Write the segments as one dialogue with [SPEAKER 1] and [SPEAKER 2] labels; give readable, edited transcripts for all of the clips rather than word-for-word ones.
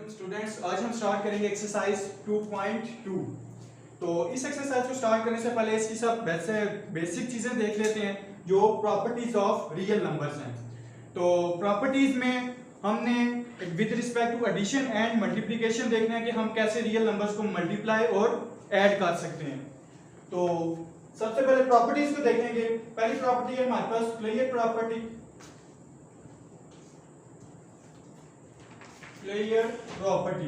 [SPEAKER 1] Welcome students. आज हम start करेंगे एक्सरसाइज 2.2। तो इस एक्सरसाइज को स्टार्ट करने से पहले इसकी सब वैसे बेसिक चीजें देख लेते हैं जो प्रॉपर्टीज ऑफ रियल नंबर्स हैं। तो प्रॉपर्टीज में हमने with respect to addition and multiplication देखना है कि हम कैसे रियल नंबर्स को मल्टीप्लाई और ऐड कर सकते हैं। तो सबसे पहले प्रॉपर्टीज को देखेंगे। पहली प्रॉपर्टी है हमारे पास क्लियर प्रॉपर्टी। Clear property.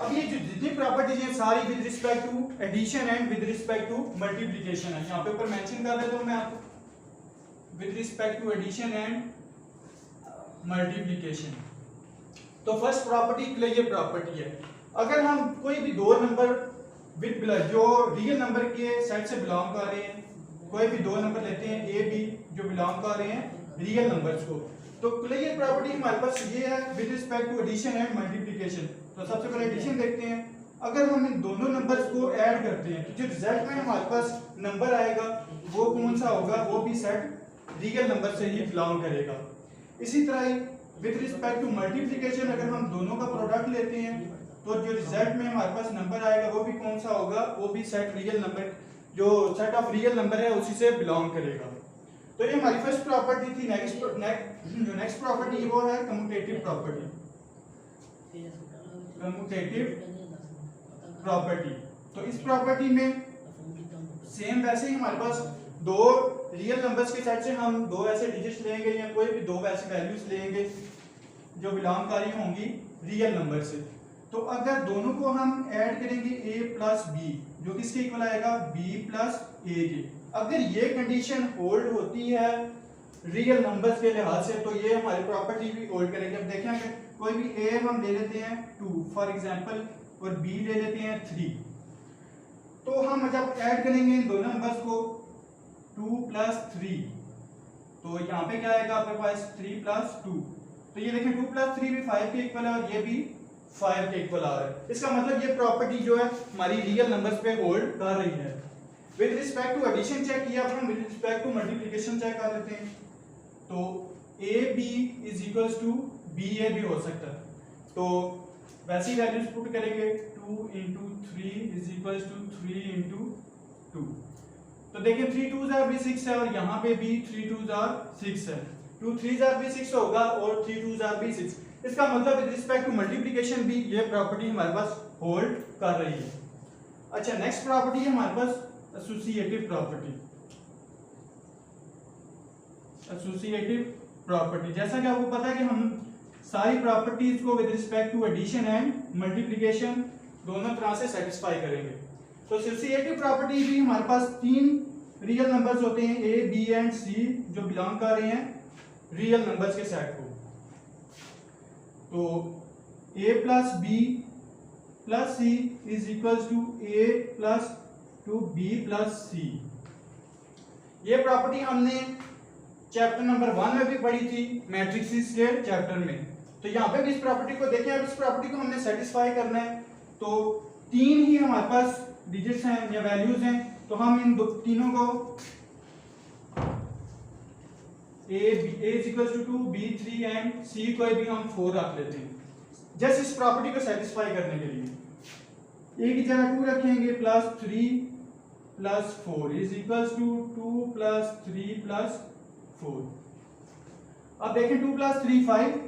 [SPEAKER 1] अब ये जो जितनी प्रॉपर्टीज हैं सारी with respect to addition and with respect to multiplication है। यहाँ पे ऊपर मेंशन कर देता हूं मैं आपको, with respect to addition and multiplication. तो फर्स्ट प्रॉपर्टी क्लियर प्रॉपर्टी है। अगर हम कोई भी दो नंबर विद जो रियल नंबर के सेट से बिलोंग कर रहे हैं, कोई भी दो नंबर लेते हैं ए बी जो बिलोंग कर रहे हैं रियल नंबर्स को, तो क्लियर प्रॉपर्टी हमारे पास ये है with respect to addition and multiplication. तो सबसे पहले एडिशन देखते हैं। अगर हम इन दोनों नंबर्स को ऐड करते हैं तो जो रिजल्ट में हमारे पास नंबर आएगा वो कौन सा होगा, वो भी सेट रियल नंबर से ही बिलोंग करेगा। इसी तरह ही विद रिस्पेक्ट टू मल्टीप्लिकेशन अगर हम दोनों का प्रोडक्ट लेते हैं तो जो रिजल्ट में हमारे पास नंबर आएगा वो भी कौन सा होगा, वो भी सेट रियल नंबर, जो सेट ऑफ रियल नंबर है उसी से बिलोंग करेगा। तो ये हमारी फर्स्ट प्रॉपर्टी थी। नेक्स्ट प्रॉपर्टी वो है कम्यूटेटिव प्रॉपर्टी। Commutative property. तो इस प्रॉपर्टी में सेम वैसे ही हमारे पास दो रियल नंबर्स के सेट से हम दो ऐसे डिजिट्स लेंगे या कोई भी दो ऐसे वैल्यूज लेंगे जो बिलोंग कर रही होंगी रियल नंबर से। तो अगर दोनों को हम ऐड करेंगे a प्लस बी जो किसके इक्वल आएगा b प्लस a के, अगर ये कंडीशन होल्ड होती है रियल नंबर्स के लिहाज से तो ये हमारी प्रॉपर्टी भी होल्ड करेगी। अब देखें अगर कोई भी a हम ले लेते हैं 2 फॉर एग्जांपल और b ले लेते हैं 3, तो हम जब ऐड करेंगे इन दोनों नंबर्स को 2 प्लस 3 तो यहाँ पे क्या आएगा आपके पास 3 प्लस 2। तो ये देखें 2 प्लस 3 भी 5 के इक्वल है और ये भी 5 के इक्वल आ रहा है। इसका मतलब ये प्रॉपर्टी जो है हमारी रियल नंबर्स पे होल्ड कर रही है। With respect to addition check किया, अब हम with respect to multiplication check कर लेते हैं। तो A B is equals to B A भी हो सकता है। तो वैसी वैल्यूज पुट करेंगे 2 into 3 is equals to 3 into 2। तो देखिए 3 2 जार भी 6 है और यहाँ पे भी 3 2 जार 6 है। 2 3 जार भी 6 होगा और 3 2 जार भी 6। इसका मतलब विद रिस्पेक्ट टू मल्टीप्लिकेशन भी ये प्रॉपर्टी हमारे पास होल्ड कर रही है। अच्छा, नेक्स्ट प्रॉपर्टी है हमारे पास एसोसिएटिव प्रॉपर्टी। एसोसिएटिव प्रॉपर्टी, जैसा कि आपको पता है कि हम सारी प्रॉपर्टीज को with respect to addition and multiplication दोनों तरह से सेटिस्फाई करेंगे। तो एसोसिएटिव प्रॉपर्टी भी हमारे पास तीन रियल नंबर्स होते हैं ए बी एंड सी जो बिलोंग कर रहे हैं रियल नंबर्स के सेट को। तो a plus B plus C is equals to A plus two B plus C. ये प्रॉपर्टी हमने चैप्टर नंबर 1 में भी पढ़ी थी, मैट्रिक्स के चैप्टर में। तो यहाँ पे भी इस प्रॉपर्टी को देखें। अब इस प्रॉपर्टी को हमने सेटिस्फाई करना है तो तीन ही हमारे पास डिजिट्स हैं या वैल्यूज हैं, तो हम इन तीनों को a is equals to 2 b 3 and c कोई भी हम 4 रख लेते हैं जस्ट इस प्रॉपर्टी को सेटिस्फाई करने के लिए। a की जगह 2 रखेंगे plus 3 plus 4 is equals to 2 plus 3 plus 4। अब देखें 2 प्लस 3 5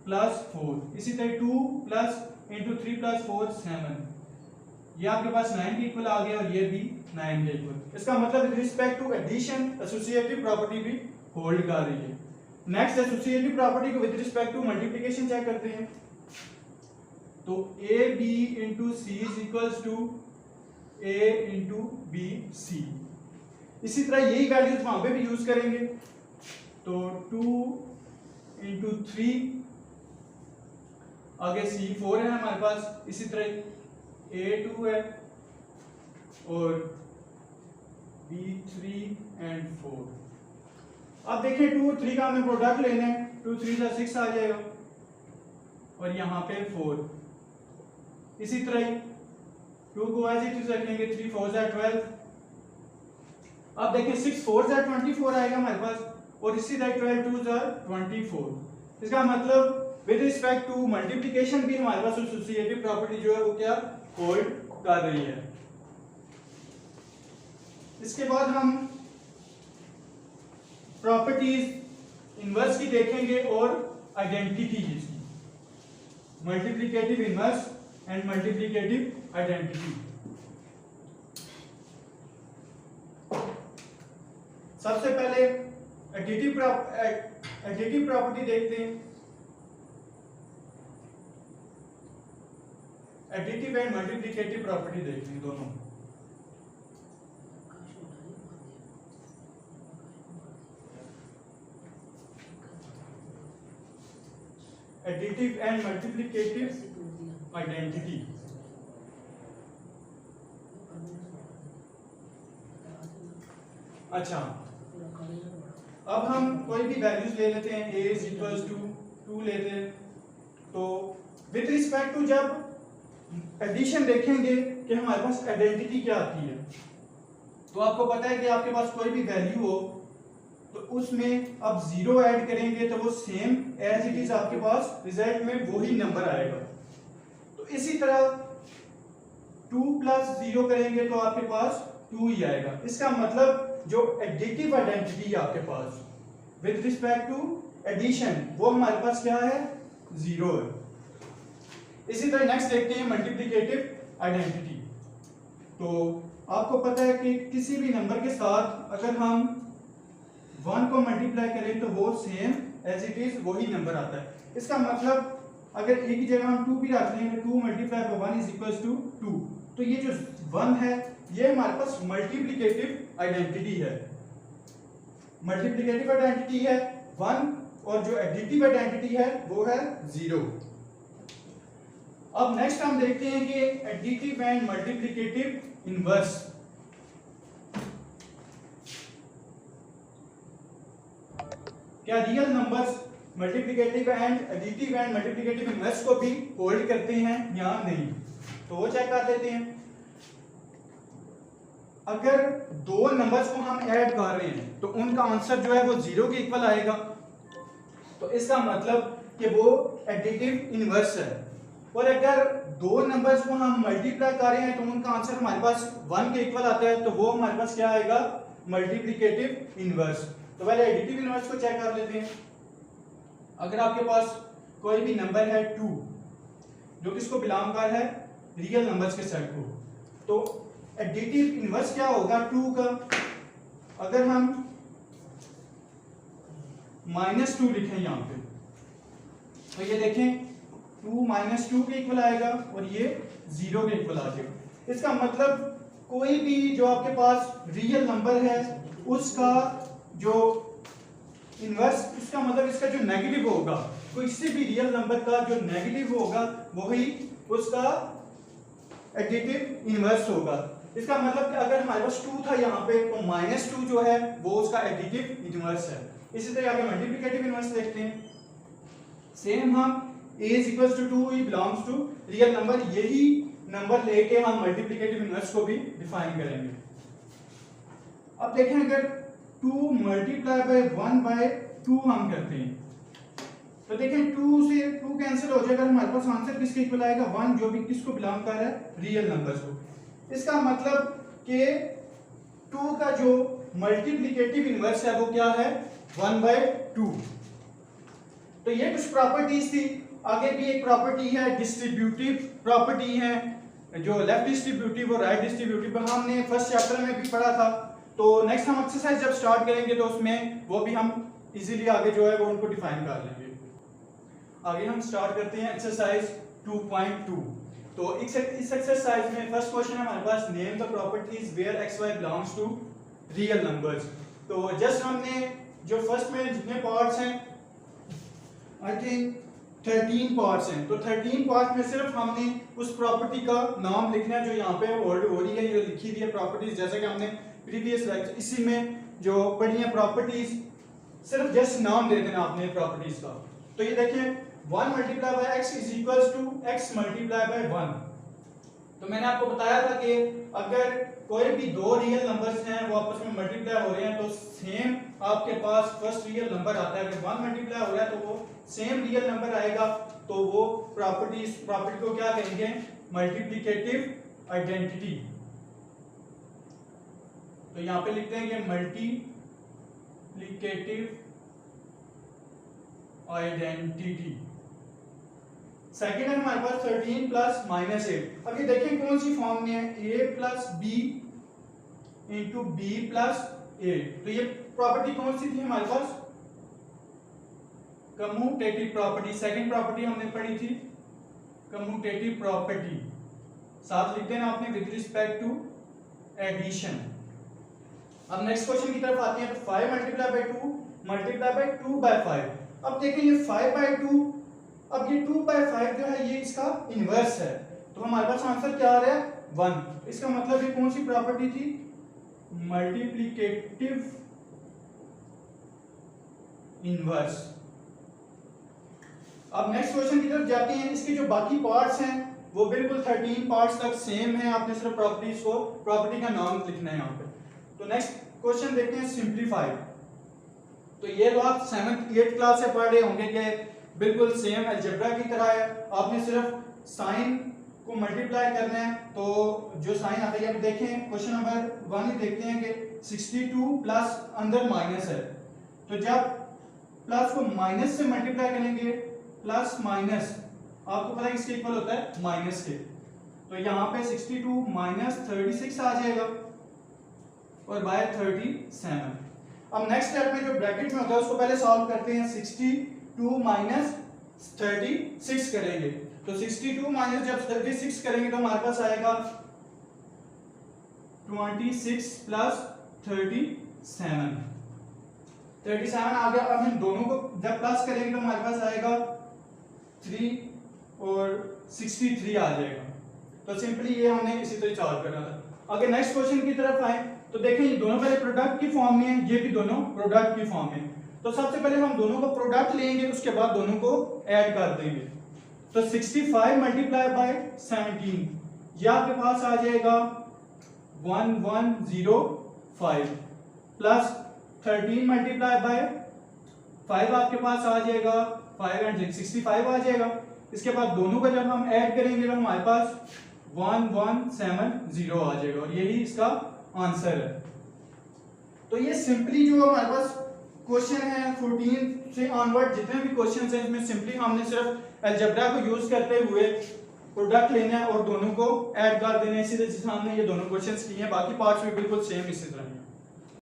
[SPEAKER 1] प्लस 4, इसी तरह 2 प्लस इंटू 3 प्लस 4 7, ये आपके पास 9 के इक्वल आ गया और ये भी 9 के इक्वल। इसका मतलब with respect to addition associative property भी होल्ड कर रही है। नेक्स्ट एसोसिएटिव प्रॉपर्टी को with respect to multiplication check करते हैं। तो A B into C is equals to A into B C. इसी तरह यही वैल्यूज वहां पे भी यूज करेंगे। तो 2 इंटू 3 आगे सी 4 है हमारे पास, इसी तरह ए 2 है और बी 3 एंड 4। अब देखिए 2 3 का हमें प्रोडक्ट लेना है, 2 3 जा 6 आ जाएगा और यहाँ पे 4। इसी तरह 2 को ऐसे ही रखेंगे, 3 4 जा 12। अब देखिए 6 4 जा 24 आएगा हमारे पास और इसी तरह 12 2 जा 24। इसका मतलब विद रिस्पेक्ट टू मल्टीप्लिकेशन भी हमारे पास एसोसिएटिव प्रॉपर्टी जो है वो क्या होल्ड कर रही है। इसके बाद हम प्रॉपर्टीज इनवर्स की देखेंगे और आइडेंटिटी इसकी, multiplicative inverse and multiplicative identity. सबसे पहले एडिटिव प्रॉपर्टी देखते हैं, एडिटिव एंड मल्टीप्लिकेटिव प्रॉपर्टी देखते हैं दोनों। Additive and multiplicative identity. अच्छा, अब हम कोई भी वैल्यूज ले लेते हैं, a इज इक्वल्स टू 2 लेते हैं, तो विद रिस्पेक्ट टू जब एडिशन देखेंगे कि हमारे पास आइडेंटिटी क्या आती है, तो आपको पता है कि आपके पास कोई भी वैल्यू हो तो उसमें आप 0 ऐड करेंगे तो वो सेम एज इट इज आपके पास रिजल्ट में वही नंबर आएगा। तो इसी तरह 2 + 0 करेंगे तो आपके पास 2 ही आएगा। इसका मतलब जो एडिटिव आइडेंटिटी है आपके पास विद रिस्पेक्ट टू एडिशन, वो हमारे पास क्या है 0 है। इसी तरह नेक्स्ट देखते हैं मल्टीप्लिकेटिव आइडेंटिटी। तो आपको पता है कि किसी भी नंबर के साथ अगर हम 1 को मल्टीप्लाई करें तो वो सेम एज इट इज वही नंबर आता है। इसका मतलब अगर एक ही जगह हम 2 भी रख लेंगे, 2 × 1 = 2, तो ये जो 1 है ये हमारे पास मल्टीप्लिकेटिव आइडेंटिटी है। मल्टीप्लिकेटिव आइडेंटिटी है 1 और जो एडिटिव आइडेंटिटी है वो है 0। अब नेक्स्ट हम देखते हैं कि एडिटिव एंड मल्टीप्लिकेटिव इनवर्स। क्या real numbers multiplicative and additive and multiplicative inverse को भी होल्ड करते हैं या नहीं, तो वो चेक कर लेते हैं। अगर दो नंबर्स को हम ऐड कर रहे हैं तो उनका आंसर जो है वो 0 के इक्वल आएगा, तो इसका मतलब कि वो एडिटिव इनवर्स है। और अगर दो नंबर्स को हम मल्टीप्लाई कर रहे हैं तो उनका आंसर हमारे पास 1 के इक्वल आता है, तो वो हमारे पास क्या आएगा मल्टीप्लिकेटिव इनवर्स। तो पहले एडिटिव इनवर्स को चेक कर लेते हैं। अगर आपके पास कोई भी नंबर है 2 जो किसको बिलोंग कर है रियल नंबर्स के सेट को, तो एडिटिव इनवर्स क्या होगा 2 का, अगर हम -2 लिखें यहां पे तो ये देखें 2 - 2 के इक्वल आएगा और ये 0 के इक्वल आ जाएगा। इसका मतलब कोई भी जो आपके पास रियल नंबर है उसका जो इनवर्स, इसका मतलब इसका जो नेगेटिव होगा, किसी भी रियल नंबर का जो नेगेटिव होगा वही उसका एडिटिव इनवर्स होगा। इसका मतलब कि अगर हमारे पास 2 था यहाँ पे तो -2 जो है वो उसका एडिटिव इनवर्स है। इसी तरह आगे मल्टीप्लिकेटिव इनवर्स देखते हैं। सेम हम a = 2 ही बिलोंग्स टू रियल नंबर, यही नंबर लेके हम मल्टीप्लिकेटिव इनवर्स को भी डिफाइन करेंगे। अब देखें अगर 2 × 1/2 हम करते हैं तो देखें 2 से 2 कैंसिल हो जाएगा, हमारे पास आंसर किसके इक्वल आएगा 1, जो भी किसको बिलोंग कर रहा है रियल नंबर्स को। इसका मतलब कि 2 का जो मल्टीप्लिकेटिव इनवर्स है वो क्या है 1/2। तो ये कुछ प्रॉपर्टीज थी। आगे भी एक प्रॉपर्टी है डिस्ट्रीब्यूटिव प्रॉपर्टी है, जो लेफ्ट डिस्ट्रीब्यूटिव और राइट डिस्ट्रीब्यूटिव हमने फर्स्ट चैप्टर में भी पढ़ा था। तो नेक्स्ट हम एक्सरसाइज जब स्टार्ट करेंगे तो उसमें वो भी हम इजीली आगे जो है वो उनको डिफाइन कर लेंगे। आगे हम स्टार्ट करते हैं एक्सरसाइज 2.2। तो इस एक्सरसाइज में फर्स्ट क्वेश्चन है हमारे पास, name the properties where x y belongs to real numbers. तो जस्ट हमने जो फर्स्ट में जितने पार्ट्स हैं आई थिंक 13 पार्ट्स हैं, तो 13 पार्ट में सिर्फ हमने उस प्रॉपर्टी का नाम लिखना है जो यहाँ पे होल्ड हो रही है, ये लिखी हुई है प्रॉपर्टीज, जैसे कि हमने प्रीवियस लेक्चर इसी में जो पढ़ी है प्रॉपर्टीज, सिर्फ जस्ट नाम दे देना आपने प्रॉपर्टीज का। तो ये देखिए 1 × x = x × 1। तो मैंने आपको बताया था कि अगर कोई भी दो रियल नंबर्स हैं वो आपस में मल्टीप्लाई हो रहे हैं तो सेम आपके पास फर्स्ट रियल नंबर आता है। अगर 1 मल्टीप्लाई हो रहा है तो वो सेम रियल नंबर आएगा, तो वो प्रॉपर्टी को क्या कहेंगे, मल्टीप्लिकेटिव आइडेंटिटी। तो यहां पे लिखते हैं कि मल्टीप्लिकेटिव आइडेंटिटी। सेकेंड है हमारे पास 13 प्लस माइनस 8। अब ये देखें कौन सी फॉर्म में है, a plus B into B plus A. तो ये प्रॉपर्टी कौन सी थी हमारे पास, कम्यूटेटिव प्रॉपर्टी। सेकंड प्रॉपर्टी हमने पढ़ी थी कम्यूटेटिव प्रॉपर्टी, साथ लिखते हैं आपने विद रिस्पेक्ट टू एडिशन। अब नेक्स्ट क्वेश्चन की तरफ आते हैं। तो 5 multiply by 2 multiply by 2 by 5। अब देखें ये 5 बाय 2, अब ये 2 बाय 5 जो है ये इसका इनवर्स है, तो हमारे पास आंसर क्या आ रहा है 1। इसका मतलब ये कौन सी प्रॉपर्टी थी, मल्टीप्लिकेटिव इनवर्स। अब नेक्स्ट क्वेश्चन की तरफ जाते हैं। इसके जो बाकी पार्ट्स हैं वो बिल्कुल 13 पार्ट्स तक सेम है, आपने सिर्फ प्रॉपर्टी का नाम लिखना है यहाँ पे। तो नेक्स्ट क्वेश्चन देखते हैं सिंप्लीफाई। तो ये तो आप 7th 8th क्लास से पढ़ रहे होंगे कि बिल्कुल सेम अलजेब्रा की तरह है, आपने सिर्फ साइन को मल्टीप्लाई करना है। तो जो साइन आता है, अब देखें क्वेश्चन नंबर 1 ही देखते हैं कि 62 प्लस अंदर माइनस है, तो जब प्लस को माइनस से मल्टीप्लाई करेंगे, प्लस माइनस आपको पता है किसके इक्वल होता है, माइनस के। तो यहाँ पे 62 माइनस 36 आ जाएगा और बाय 37। अब नेक्स्ट स्टेप में जो ब्रैकेट में होता है उसको पहले सॉल्व करते हैं। 62 माइनस 36 करेंगे, तो 62 माइनस जब 36 करेंगे तो हमारे पास आएगा 26 प्लस 37 आ गया। अब हम दोनों को जब प्लस करेंगे तो हमारे पास आएगा 3 और 63 आ जाएगा। तो सिंपली ये हमने इसी तरह सॉल्व करना था। अगर नेक्स्ट क्वेश्चन की तरफ आए तो देखें ये दोनों पहले प्रोडक्ट की फॉर्म में है, ये भी दोनों प्रोडक्ट की फॉर्म में। तो सबसे पहले हम दोनों को प्रोडक्ट लेंगे, उसके बाद दोनों को ऐड कर देंगे। तो 65 मल्टीप्लाई बाय 17 ये आपके पास आ जाएगा 1105 प्लस 13 मल्टीप्लाई बाय 5 आपके पास आ जाएगा 5 एंड 65 आ जाएगा। इसके बाद दोनों को जब हम ऐड करेंगे तो हमारे पास 1170 आ जाएगा और यही इसका आंसर है। तो ये सिंपली जो हमारे पास क्वेश्चन है 14 से ऑनवर्ड जितने भी क्वेश्चन हैं इसमें सिंपली हमने सिर्फ अलजेब्रा को यूज करते हुए प्रोडक्ट लेना है और दोनों को ऐड कर देना है। इसी तरह से हमने ये दोनों क्वेश्चंस किए हैं, बाकी पार्ट्स भी बिल्कुल सेम इसी तरह हैं।